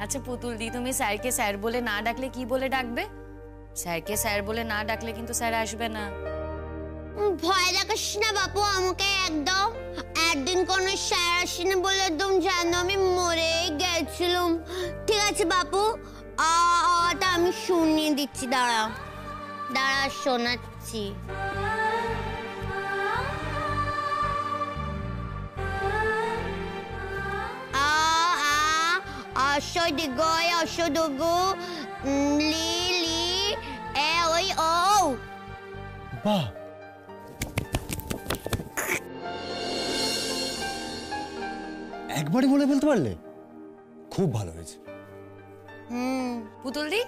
আচ্ছা পুতুল দি, তুমি স্যারকে স্যার বলে না ডাকলে কি বলে ডাকবে? স্যারকে স্যার বলে না ডাকলে কিন্তু স্যার আসবে না। ভয় দেখাস না বাপু আমাকে একদম। একদিন কোনো স্যার আসেনি বলে একদম যেন আমি মরে গেছিলাম। ঠিক আছে বাপু, তা আমি শুনিয়ে দিচ্ছি, দাঁড়া দাঁড়া শোনাচ্ছি। অসদিগয় অসদগু লি লি এ ওই ও। বাহ, একবারই বলে ফেলতে পারলে, খুব ভালো হয়েছে। পুতুল দি,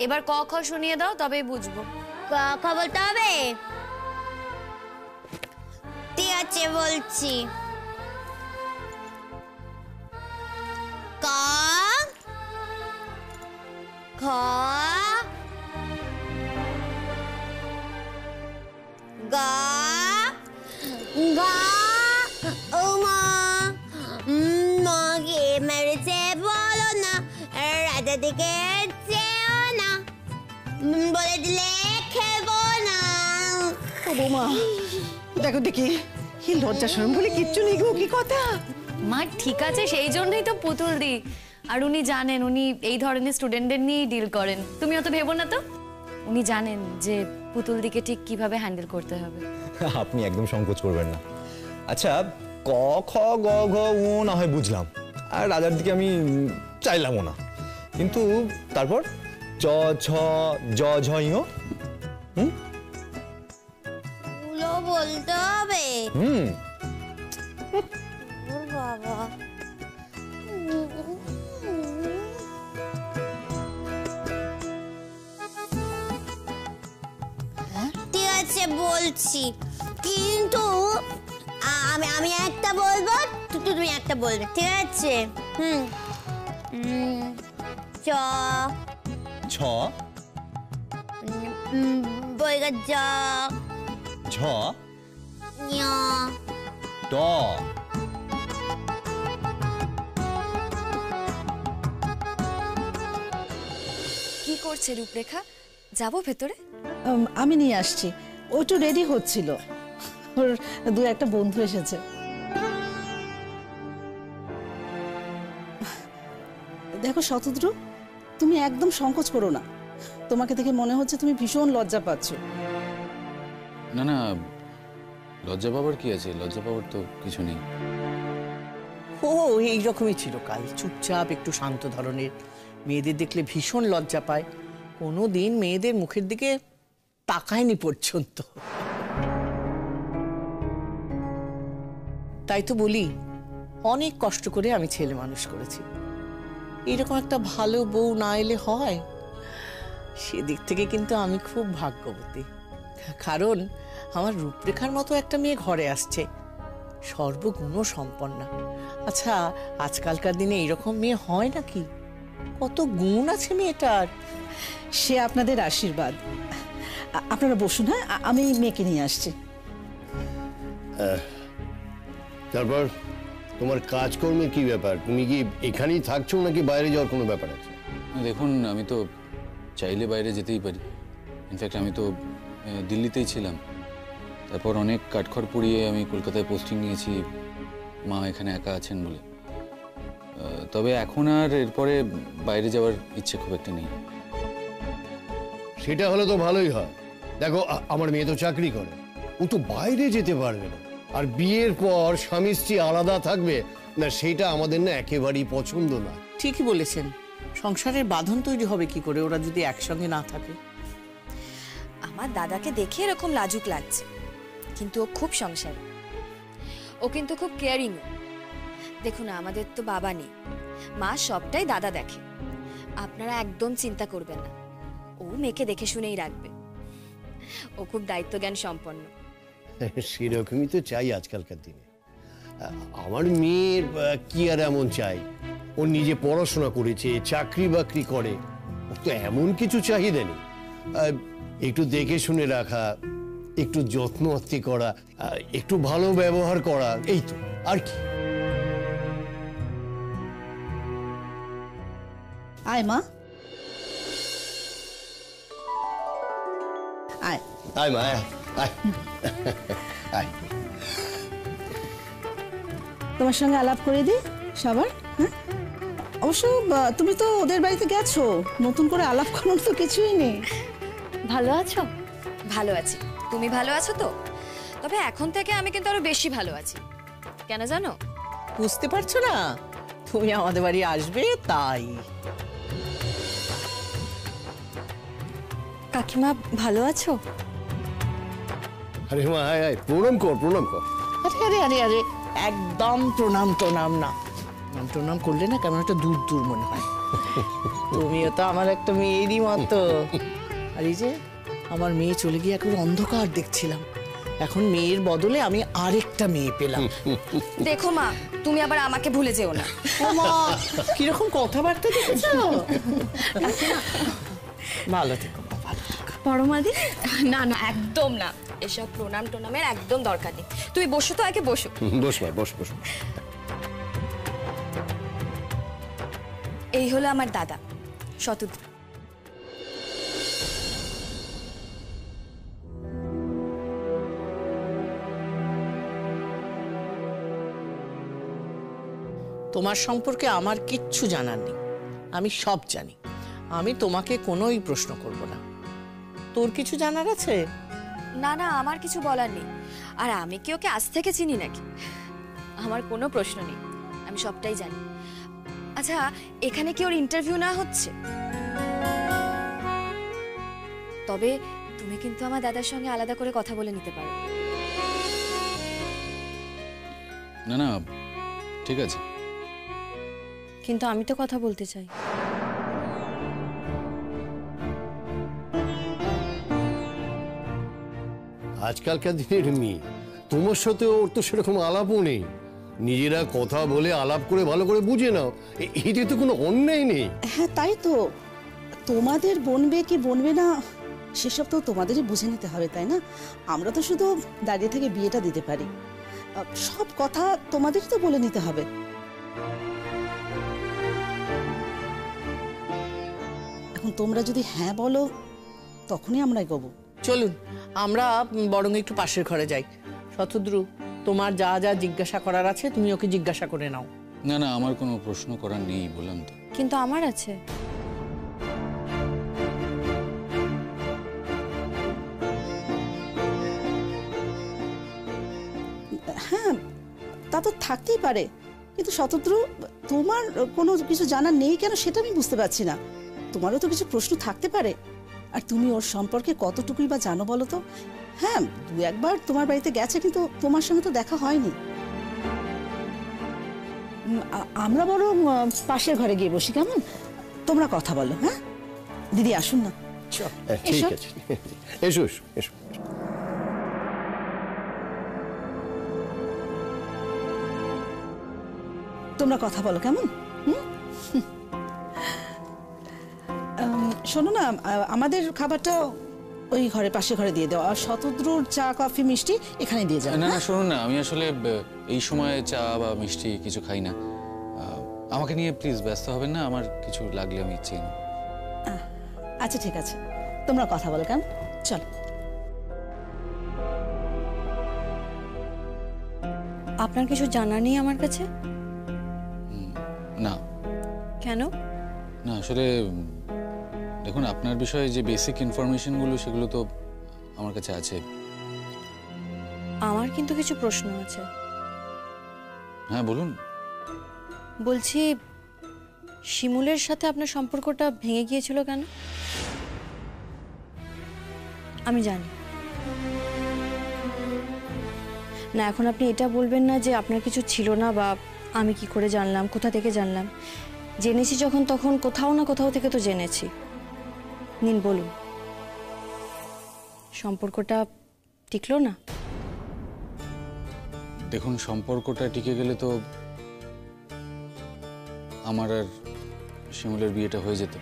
এবার ক খ শুনিয়ে দাও, তবেই বুঝবো। ক খ বলতে হবে? ঠিক আছে বলছি। ক খ গ ঘ ও মা মাকে মেরেছে বলো না, রাজা দিকে যেও না, বলে দিলে খেবো না। ও বৌমা, দেখো দেখি কি লজ্জা শরম বলে কিচ্ছু নেই গো, কি কথা। মা ঠিক আছে, সেই জন্যই তো পুতুল দি। আর উনি জানেন, উনি এই ধরনের স্টুডেন্টদের নিয়েই ডিল করেন। তুমি অত ভেবো না তো, উনি জানেন যে পুতুল দিকে ঠিক কিভাবে হ্যান্ডেল করতে হবে। আপনি একদম সংকোচ করবেন না। আচ্ছা, ক খ গ ঘ ও না হয় বুঝলাম, আর রাজার দিকে আমি চাইলামও না, কিন্তু তারপর চ ছ জ ঝ ঞ ওগুলো বলতে হবে। বাবা ঠিক আছে বলছি, কিন্তু আমি একটা বলবো, তুমি একটা বলবে, ঠিক আছে? চ ছ বইগা জ ঝ ঞ ট কি করছে রূপরেখা? যাবো ভেতরে? আমি নিয়ে আসছি, ও একটু রেডি হচ্ছিল, ওর দু একটা বন্ধু এসেছে। দেখো শতদ্রু, তুমি একদম সংকোচ করো না, তোমাকে দেখে মনে হচ্ছে তুমি ভীষণ লজ্জা পাচ্ছ। না না, লজ্জা পাবার কি আছে? লজ্জা পাবার তো কিছু নেই। ও এইরকমই ছিল কাল, চুপচাপ একটু শান্ত ধরনের, মেয়েদের দেখলে ভীষণ লজ্জা পায়, কোনোদিন মেয়েদের মুখের দিকে তাকায়নি পর্যন্ত। তাই তো বলি, অনেক কষ্ট করে আমি ছেলে মানুষ করেছি, এরকম একটা ভালো বউ না এলে হয়? সেদিক থেকে কিন্তু আমি খুব ভাগ্যবতী, কারণ আমার রূপরেখার মতো একটা মেয়ে ঘরে আসছে, সর্বগুণ সম্পন্না। আচ্ছা, আজকালকার দিনে এরকম মেয়ে হয় নাকি? কত গুণ আছে মেয়েটার। সে আপনাদের আশীর্বাদ। আপনারা বসুন, হ্যাঁ, আমি মেয়েকে নিয়ে আসছি। তারপর তোমার কাজকর্মের কি ব্যাপার? তুমি কি এখানেই থাকছো নাকি বাইরে যাওয়ার কোনো ব্যাপার আছে? দেখুন, আমি তো চাইলে বাইরে যেতেই পারি। ইনফ্যাক্ট আমি তো দিল্লিতেই ছিলাম, তারপর অনেক কাঠখড় পুড়িয়ে আমি কলকাতায় পোস্টিং নিয়েছি, মা এখানে একা আছেন বলে। তবে এখন আর এরপরে বাইরে যাওয়ার ইচ্ছে খুব একটা নেই। সেটা হলে তো ভালোই হয়। দেখো, আমার মেয়ে তো চাকরি করে, ও তো বাইরে যেতে পারবে না, আর বিয়ের পর স্বামী স্ত্রী আলাদা থাকবে না, সেটা আমাদের না একেবারেই পছন্দ না। ঠিকই বলেছেন, সংসারের বাঁধন তৈরি হবে কি করে ওরা যদি একসঙ্গে না থাকে? আমার দাদাকে দেখে এরকম লাজুক লাগছে, কিন্তু ও খুব সংসারী, ও কিন্তু খুব কেয়ারিং। দেখুন, আমাদের তো বাবা নেই, মা সবটাই দাদা দেখে। আপনারা একদম চিন্তা করবেন না, ও মেয়েকে দেখে শুনেই রাখবে, ও খুব দায়িত্বজ্ঞান সম্পন্ন। সেরকমই তো চাই আজকালকার দিনে। আমার মেয়ের কি আর এমন চাই? ও নিজে পড়াশোনা করেছে, চাকরি বাকরি করে, ওর তো এমন কিছু চাহিদা নেই। একটু দেখে শুনে রাখা, একটু যত্ন আত্তি করা, একটু ভালো ব্যবহার করা, এই তো, আর কি। আয় মা, আয়। আয় মা, আয় আয় আয়। তোমার সঙ্গে আলাপ করে দিই সবার। হ্যাঁ, অবশ্য তুমি তো ওদের বাড়িতে গেছো, নতুন করে আলাপ করার তো কিছুই নেই। ভালো আছো? ভালো আছি, তুমি ভালো আছো তো? তবে এখন থেকে আমি কিন্তু আরো বেশি ভালো আছি। কেন জানো? বুঝতে পারছো না, তুমি আমাদের বাড়ি আসবে তাই। কাকিমা ভালো আছো? আরে মা, আয় আয়, প্রণাম কর, প্রণাম কর। আরে আরে আরে আরে, একদম প্রণাম প্রণাম না, প্রণাম করলে না কেমন একটা দূর দূর মনে হয়। তুমিও তো আমার একটা মেয়েরই মতো। আর এই যে আমার মেয়ে চলে গিয়ে এখন অন্ধকার দেখছিলাম, এখন মেয়ের বদলে আমি আরেকটা মেয়ে পেলাম। দেখো মা, তুমি আবার আমাকে ভুলে যেও না। ও মা, কিরকম কথাবার্তা দেখেছো? ভালো থেকো, ভালো থেকো। পরমাদি, না না একদম না, এসব প্রণাম টোনামের একদম দরকার নেই। তুমি বসো তো, আগে বসো। বস মা, বস বস। এই হলো আমার দাদা শতদ্রু। তোমার সম্পর্কে আমার কিচ্ছু জানার নেই, আমি সব জানি। আমি তোমাকে কোনোই প্রশ্ন করব না। তোর কিছু জানার আছে? না না, আমার কিছু বলার নেই। আর আমি কি ওকে আজ থেকে চিনি নাকি? আমার কোনো প্রশ্ন নেই, আমি সবটাই জানি। আচ্ছা, এখানে কি ওর ইন্টারভিউ না হচ্ছে? তবে তুমি কিন্তু আমার দাদার সঙ্গে আলাদা করে কথা বলে নিতে পারো। না না, ঠিক আছে। কিন্তু আমি তো কথা বলতে চাই। আজকালকার দিনের মেয়ে, তোমার সাথে ওর তো সেরকম আলাপও নেই। নিজেরা কথা বলে আলাপ করে ভালো করে বুঝে নাও, এতে তো কোনো অন্যায় নেই। হ্যাঁ তাই তো, তোমাদের বনবে কি বনবে না সেসব তো তোমাদেরই বুঝে নিতে হবে, তাই না? আমরা তো শুধু দাঁড়িয়ে থেকে বিয়েটা দিতে পারি, সব কথা তোমাদেরই তো বলে নিতে হবে। এখন তোমরা যদি হ্যাঁ বলো তখনই আমরা এগোবো। চলুন আমরা বরং একটু পাশের ঘরে যাই। শতদ্রু, তোমার যা যা জিজ্ঞাসা করার আছে তুমি ওকে জিজ্ঞাসা করে নাও। না না, আমার কোনো প্রশ্ন করার নেই, বললাম তো। কিন্তু আমার আছে। হ্যাঁ তা তো থাকতেই পারে, কিন্তু শতদ্রু তোমার কোনো কিছু জানার নেই কেন সেটা আমি বুঝতে পারছি না। তোমারও তো কিছু প্রশ্ন থাকতে পারে, আর তুমি ওর সম্পর্কে কতটুকুই বা জানো বলো তো? হ্যাঁ, দু একবার তোমার বাড়িতে গেছে, কিন্তু তোমার সঙ্গে তো দেখা হয়নি। আমরা বরং পাশের ঘরে গিয়ে বসি, কেমন? তোমরা কথা বলো। হ্যাঁ দিদি, আসুন না। ঠিক আছে, এসো এসো এসো। তোমরা কথা বলো, কেমন? শোনো না, আমাদের খাবারটা ওই ঘরে পাশে ঘরে দিয়ে দাও, আর শতদ্রুর চা কফি মিষ্টি এখানে দিয়ে যাও। না না, শুনুন না, আমি আসলে এই সময় চা বা মিষ্টি কিছু খাই না। আমাকে নিয়ে প্লিজ ব্যস্ত হবেন না, আমার কিছু লাগলে আমি চেয়ে নেব। আচ্ছা ঠিক আছে, তোমরা কথা বলো, কেমন? চলো। আপনার কিছু জানা নেই আমার কাছে? না। কেন? না আসলে দেখুন, আপনার বিষয়ে যে বেসিক ইনফরমেশনগুলো সেগুলো তো আমার কাছে আছে। আমার কিন্তু কিছু প্রশ্ন আছে। হ্যাঁ বলুন। বলছি, শিমুলের সাথে আপনার সম্পর্কটা ভেঙে গিয়েছিল কেন? আমি জানি না, এখন আপনি এটা বলবেন না যে আপনার কিছু ছিল না, বা আমি কি করে জানলাম, কোথা থেকে জানলাম। জেনেছি যখন, তখন কোথাও না কোথাও থেকে তো জেনেছি। নিন বলুন, সম্পর্কটা টিকলো না? দেখুন, সম্পর্কটা টিকে গেলে তো আমার আর শিমুলের বিয়েটা হয়ে যেত।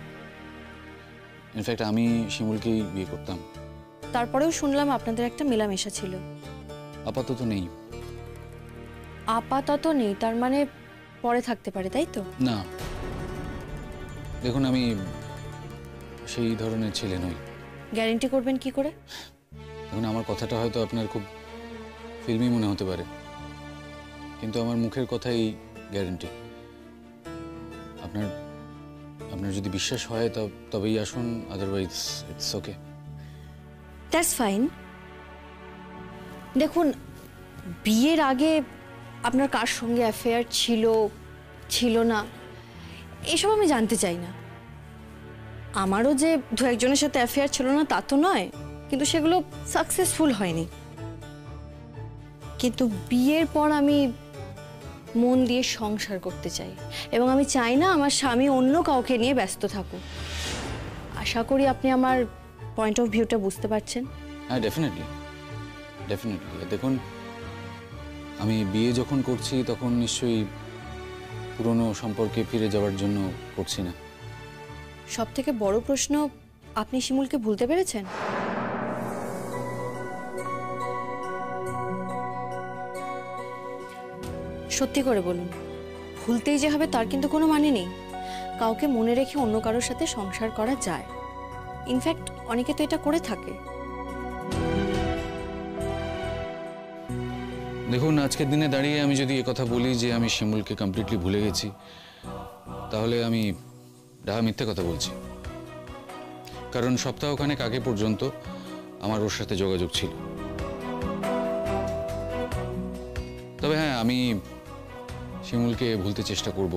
ইনফ্যাক্ট আমি শিমুলকেই বিয়ে করতাম। তারপরেও শুনলাম আপনাদের একটা মেলামেশা ছিল। আপাতত নেই। আপাতত নেই তার মানে পরে থাকতে পারে, তাই তো? না, দেখুন, আমি সেই ধরনের ছেলে নই। গ্যারেন্টি করবেন কি করে? এখন আমার কথাটা হয়তো আপনার খুব ফিল্মি মনে হতে পারে, কিন্তু আমার মুখের কথাই গ্যারেন্টি। আপনার আপনার যদি বিশ্বাস হয় তবেই আসুন, otherwise it's okay. That's fine. দেখুন, বিয়ের আগে আপনার কার সঙ্গে অ্যাফেয়ার ছিল না এসব আমি জানতে চাই না। আমারও যে দু একজনের সাথে অ্যাফেয়ার ছিল না তা তো নয়, কিন্তু সেগুলো সাকসেসফুল হয়নি। কিন্তু বিয়ের পর আমি মন দিয়ে সংসার করতে চাই, এবং আমি চাই না আমার স্বামী অন্য কাউকে নিয়ে ব্যস্ত থাকুক। আশা করি আপনি আমার পয়েন্ট অফ ভিউটা বুঝতে পারছেন। হ্যাঁ, ডেফিনেটলি। দেখুন, আমি বিয়ে যখন করছি তখন নিশ্চয়ই পুরনো সম্পর্কে ফিরে যাওয়ার জন্য করছি না। সব থেকে বড় প্রশ্ন, আপনি শিমুলকে ভুলতে পেরেছেন? সত্যি করে বলুন, ভুলতেই যে হবে তার কিন্তু কোনো মানে নেই। কাউকে মনে রেখে অন্য কারোর সাথে সংসার করা যায়। ইনফ্যাক্ট অনেকে তো এটা করে থাকে। দেখুন, আজকের দিনে দাঁড়িয়ে আমি যদি কথা বলি যে আমি শিমুলকে কমপ্লিটলি ভুলে গেছি, তাহলে আমি মিথ্যে কথা বলছি। কারণ সপ্তাহখানেক আগে পর্যন্ত আমার ওর সাথে যোগাযোগ ছিল। তবে হ্যাঁ, আমি শিমুলকে ভুলতে চেষ্টা করব,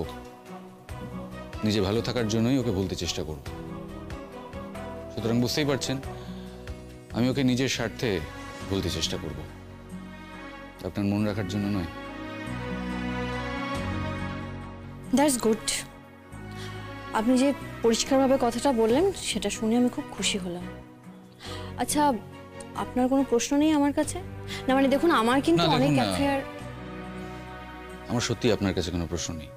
নিজে ভালো থাকার জন্যই ওকে ভুলতে চেষ্টা করব। সুতরাং বুঝতেই পারছেন, আমি ওকে নিজের স্বার্থে ভুলতে চেষ্টা করব, আপনার মন রাখার জন্য নয়। That's good. আপনি যে পরিষ্কারভাবে কথাটা বললেন সেটা শুনে আমি খুব খুশি হলাম। আচ্ছা, আপনার কোনো প্রশ্ন নেই আমার কাছে? না মানে দেখুন, আমার কিন্তু না, অনেক দেখুন না। অ্যাফেয়ার। আমার সত্যি আপনার কাছে কোনো প্রশ্ন নেই।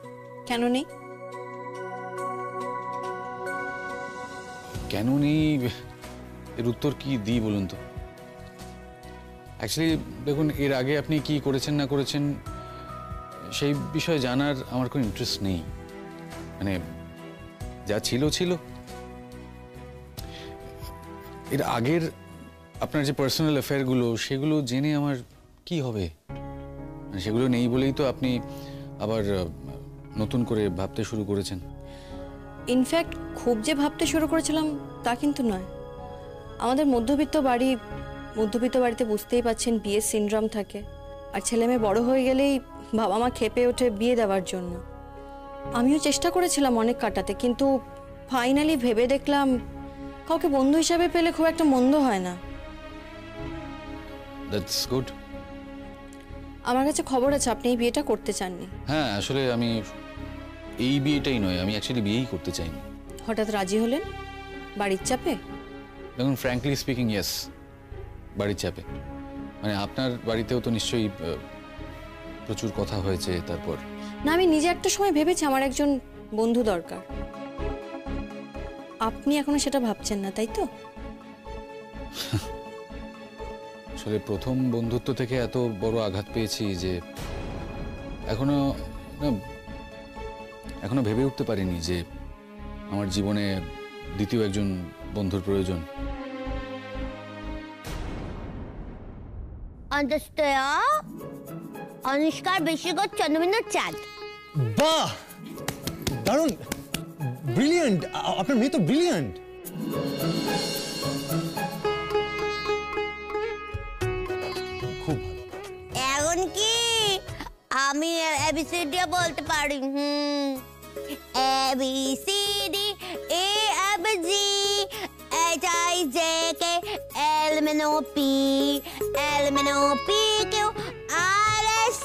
কেন নেই? কেন নেই এর উত্তর কি দিই বলুন তো? অ্যাকচুয়ালি দেখুন, এর আগে আপনি কি করেছেন না করেছেন সেই বিষয়ে জানার আমার কোনো ইন্টারেস্ট নেই। মানে যা ছিল ছিল। এর আগের আপনার যে পার্সোনাল অ্যাফেয়ারগুলো, সেগুলো জেনে আমার কি হবে? মানে সেগুলো নেই বলেই তো আপনি আবার নতুন করে ভাবতে শুরু করেছেন। ইনফ্যাক্ট খুব যে ভাবতে শুরু করেছিলাম তা কিন্তু নয়। আমাদের মধ্যবিত্ত বাড়িতে বুঝতেই পাচ্ছেন বিয়ের সিনড্রোম থাকে, আর ছেলে মেয়ে বড় হয়ে গেলেই বাবা মা খেপে ওঠে বিয়ে দেওয়ার জন্য। আমিও চেষ্টা করেছিলাম অনেক কাটাতে, কিন্তু ফাইনালি ভেবে দেখলাম কাউকে বন্ধু হিসাবে পেলে খুব একটা মন্দ হয় না। That's good. আমার কাছে খবর আছে আপনি এই বিয়েটা করতে চাননি। হ্যাঁ, আসলে আমি এই বিয়েটাই নয়, আমি অ্যাকচুয়ালি বিয়েই করতে চাইনি। হঠাৎ রাজি হলেন বাড়ির চাপে? দেখুন, ফ্র্যাঙ্কলি স্পিকিং, ইয়েস, বাড়ির চাপে। মানে আপনার বাড়িতেও তো নিশ্চয়ই প্রচুর কথা হয়েছে। তারপর না, আমি নিজে একটা সময় ভেবেছি আমার একজন বন্ধু দরকার। আপনি এখনো সেটা ভাবছেন না, তাই তো? আসলে প্রথম বন্ধুত্ব থেকে এত বড় আঘাত পেয়েছি যে এখনো ভেবে উঠতে পারিনি যে আমার জীবনে দ্বিতীয় একজন বন্ধুর প্রয়োজন। অন্তস্তয়া অনুষ্কার বেশিগত চন্দ্রবিন্দু চাঁদ। বাহ, দারুণ, ব্রিলিয়ান্ট। আপনার মেয়ে তো ব্রিলিয়ান্ট। খুব এখন কি আমি এবিসিডি বলতে পারি? A B C D E F G H I J K L M N O P Q R S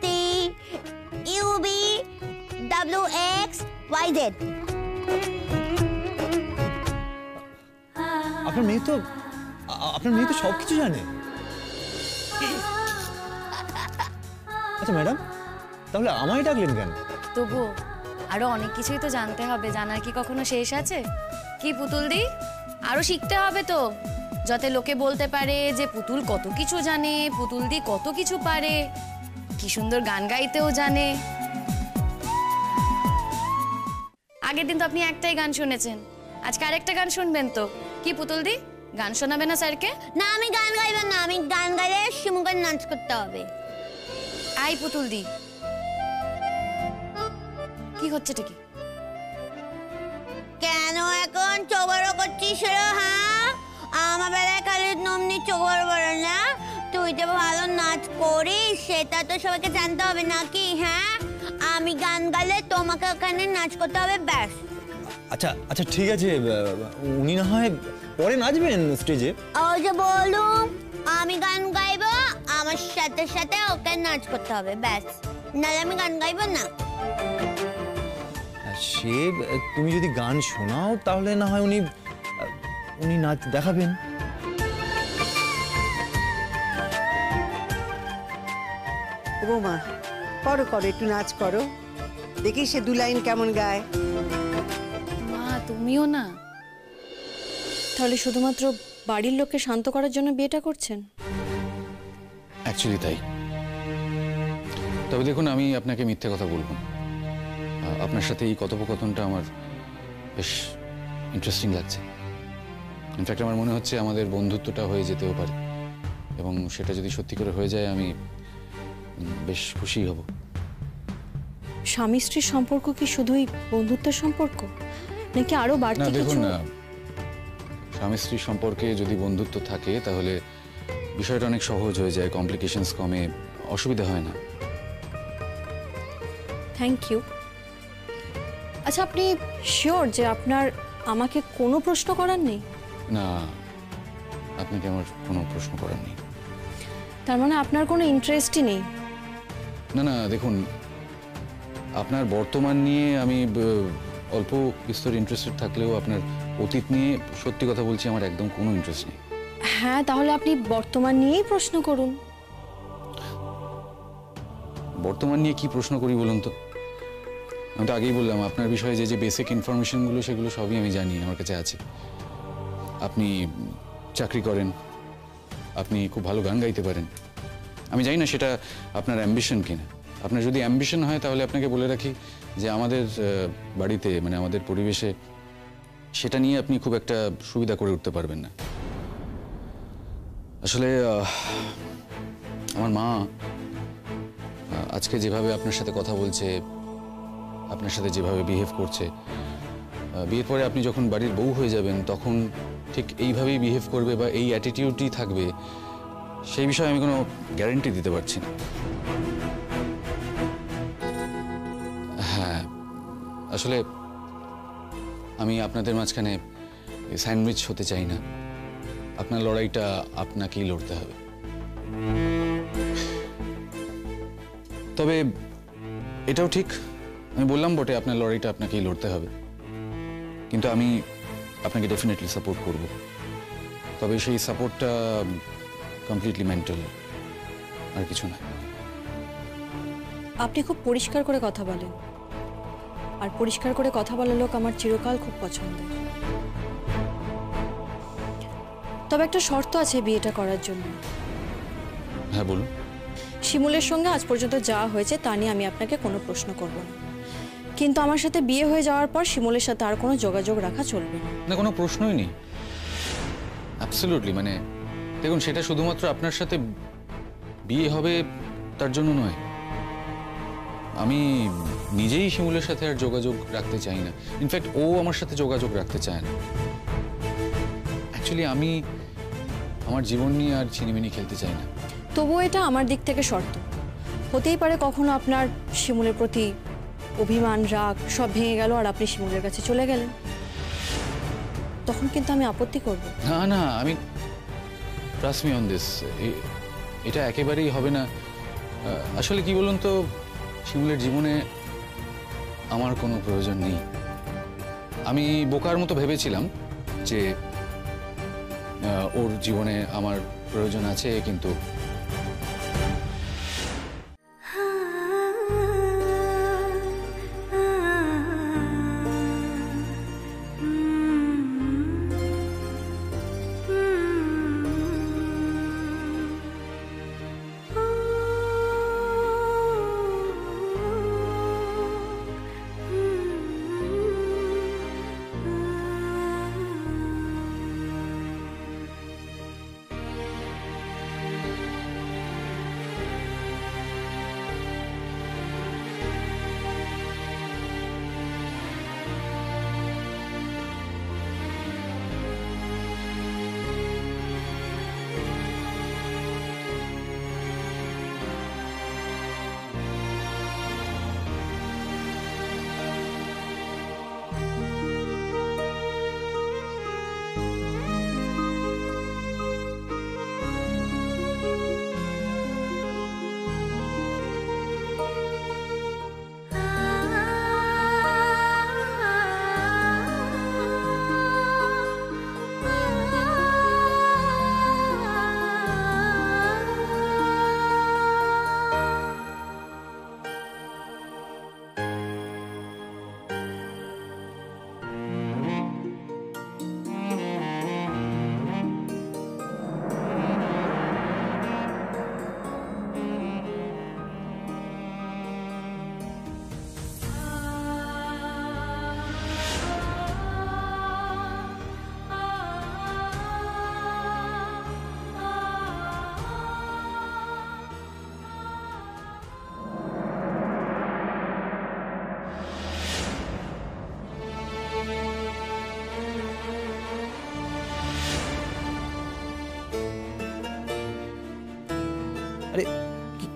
T U V W X Y Z. আপনার মেয়ে তো সবকিছু জানে। আচ্ছা ম্যাডাম, তাহলে আমায় ডাকলেন কেন? তবু আরো অনেক কিছুই তো জানতে হবে, জানার কি কখনো শেষ আছে? কি পুতুল দি, আরো শিখতে হবে তো, যাতে লোকে বলতে পারে যে পুতুল কত কিছু জানে, পুতুল দি কত কিছু পারে। কি সুন্দর গান গাইতেও জানে। আগের দিন তো আপনি একটাই গান শুনেছেন, আজকে আরেকটা গান শুনবেন তো? কি পুতুল দি, গান শোনাবে না স্যারকে? না, আমি গান গাইব না। আমি গান গাইলে শিমুকে নাচ করতে হবে। আই পুতুল দি, কি হচ্ছে ঠিকই? কেন এখন চোবড়ো করছিস রে? হ্যাঁ, আমার বেলায় খালি নমনি চোবড় বড় না, তুই যে ভালো নাচ করিস সেটা তো সবাইকে জানতে হবে নাকি? হ্যাঁ, আমি গান গাইলে তোমাকে ওখানে নাচ করতে হবে, ব্যাস। আচ্ছা আচ্ছা ঠিক আছে, উনি না হয় পরে নাচবেন স্টেজে। ওই যে বলুম, আমি গান গাইবো, আমার সাথে সাথে ওকে নাচ করতে হবে, ব্যাস। নাহলে আমি গান গাইবো না। সে তুমি যদি গান শোনাও তাহলে না হয় উনি নাচ দেখাবেন। বৌমা, করো করো, একটু নাচ করো, দেখি সে 2 লাইন কেমন গায়। মা তুমিও না? তাহলে শুধুমাত্র বাড়ির লোককে শান্ত করার জন্য বিয়েটা করছেন? অ্যাকচুয়ালি তাই। তবে দেখুন, আমি আপনাকে মিথ্যে কথা বলবো না। আপনার সাথে এই কথোপকথনটা আমার বেশ ইন্টারেস্টিং লাগছে। ইনফ্যাক্ট আমার মনে হচ্ছে আমাদের বন্ধুত্বটা হয়ে যেতেও পারে, এবং সেটা যদি সত্যি করে হয়ে যায় আমি বেশ খুশি হব। স্বামী স্ত্রীর সম্পর্ক কি শুধুই বন্ধুত্বের সম্পর্ক, নাকি আরো না বাড়তি দেখুন, কিছু? না, স্বামী স্ত্রীর সম্পর্কে যদি বন্ধুত্ব থাকে তাহলে বিষয়টা অনেক সহজ হয়ে যায়, কমপ্লিকেশনস কমে, অসুবিধা হয় না। Thank you. আচ্ছা, আপনি শিওর যে আপনার আমাকে কোনো প্রশ্ন করার নেই? না, আপনাকে আমার কোনো প্রশ্ন করার নেই। তার মানে আপনার কোনো ইন্টারেস্টই নেই? না না, দেখুন, আপনার বর্তমান নিয়ে আমি অল্প বিস্তর ইন্টারেস্টেড থাকলেও আপনার অতীত নিয়ে সত্যি কথা বলছি আমার একদম কোনো ইন্টারেস্ট নেই। হ্যাঁ, তাহলে আপনি বর্তমান নিয়েই প্রশ্ন করুন। বর্তমান নিয়ে কি প্রশ্ন করি বলুন তো? আমি তো আগেই বললাম, আপনার বিষয়ে যে যে বেসিক ইনফরমেশনগুলো সেগুলো সবই আমি জানি, আমার কাছে আছে। আপনি চাকরি করেন, আপনি খুব ভালো গান গাইতে পারেন। আমি জানি না সেটা আপনার অ্যাম্বিশন কিনা। আপনার যদি অ্যাম্বিশন হয় তাহলে আপনাকে বলে রাখি যে আমাদের বাড়িতে, মানে আমাদের পরিবেশে সেটা নিয়ে আপনি খুব একটা সুবিধা করে উঠতে পারবেন না। আসলে আমার মা আজকে যেভাবে আপনার সাথে কথা বলছে, আপনার সাথে যেভাবে বিহেভ করছে, বিয়ের পরে আপনি যখন বাড়ির বউ হয়ে যাবেন তখন ঠিক এইভাবেই বিহেভ করবে বা এই অ্যাটিটিউডই থাকবে, সেই বিষয়ে আমি কোনো গ্যারান্টি দিতে পারছি না। হ্যাঁ, আসলে আমি আপনাদের মাঝখানে স্যান্ডউইচ হতে চাই না। আপনার লড়াইটা আপনাকেই লড়তে হবে। তবে এটাও ঠিক, আমি বললাম বটে আপনার লড়াইটা আপনাকেই লড়তে হবে, কিন্তু আমি আপনাকে ডেফিনেটলি সাপোর্ট করব। তবে সেই সাপোর্টটা কমপ্লিটলি মেন্টাল, আর কিছু না। আপনি খুব পরিষ্কার করে কথা বলেন, আর পরিষ্কার করে কথা বলা লোক আমার চিরকাল খুব পছন্দের। তবে একটা শর্ত আছে বিয়েটা করার জন্য। হ্যাঁ বলুন। শিমুলের সঙ্গে আজ পর্যন্ত যা হয়েছে তা নিয়ে আমি আপনাকে কোনো প্রশ্ন করব না, কিন্তু আমার সাথে বিয়ে হয়ে যাওয়ার পর শিমুলের সাথে আর কোনো যোগাযোগ রাখা চলবে না। না, কোনো প্রশ্নই নেই। অ্যাবসলিউটলি, মানে দেখুন, সেটা শুধুমাত্র আপনার সাথে বিয়ে হবে তার জন্য নয়। আমি নিজেই শিমুলের সাথে আর যোগাযোগ রাখতে চাই না। ইনফ্যাক্ট ও আমার সাথে যোগাযোগ রাখতে চায় না। অ্যাকচুয়ালি আমি আমার জীবন নিয়ে আর ছিনিমিনি খেলতে চাই না। তবুও এটা আমার দিক থেকে শর্ত। হতেই পারে কখনো আপনার শিমুলের প্রতি অভিমান, রাগ সব ভেঙে গেল আর আপনি শিমুলের কাছে চলে গেলেন, তখন কিন্তু আমি আপত্তি করব। না না, আমি ট্রাস্ট মি অন দিস, এটা একেবারেই হবে না। আসলে কি বলুন তো, শিমুলের জীবনে আমার কোনো প্রয়োজন নেই। আমি বোকার মতো ভেবেছিলাম যে ওর জীবনে আমার প্রয়োজন আছে, কিন্তু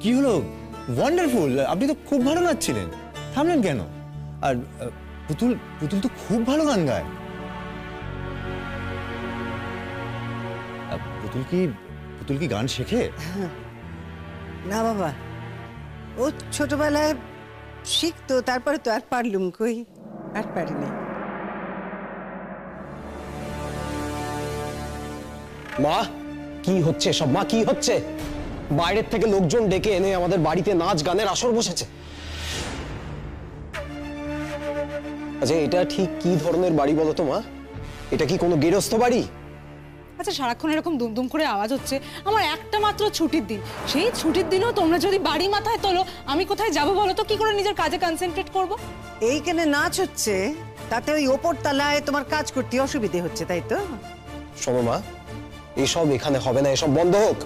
কি হলো? ওয়ান্ডারফুল, আপনি তো খুব ভালো নাচছিলেন, থামলেন কেন? আর পুতুল পুতুল তো খুব ভালো গান গায়। পুতুল কি গান শেখে? না বাবা, ও ছোটবেলায় শিখতো, তারপরে তো আর পারলুম কই, আর পারিনি। মা কি হচ্ছে সব? মা কি হচ্ছে? বাইরের থেকে লোকজন ডেকে এনে আমাদের বাড়িতে নাচ গানের আসর বসেছে। আচ্ছা এটা ঠিক কি ধরনের বাড়ি বলো তো মা? এটা কি কোনো গৃহস্থ বাড়ি? আচ্ছা সারাক্ষণ এরকম দুমদুম করে আওয়াজ হচ্ছে, আমার একটা মাত্র ছুটির দিন, সেই ছুটির দিনও তোমরা যদি বাড়ি মাথায় তোলো, আমি কোথায় যাবো বলো তো? কি করে নিজের কাজে কনসেন্ট্রেট করবো? এইখানে নাচ হচ্ছে, তাতে ওই ওপর তলায় তোমার কাজ করতে অসুবিধে হচ্ছে, তাই তো? শোনো মা, এসব এখানে হবে না, এসব বন্ধ হোক।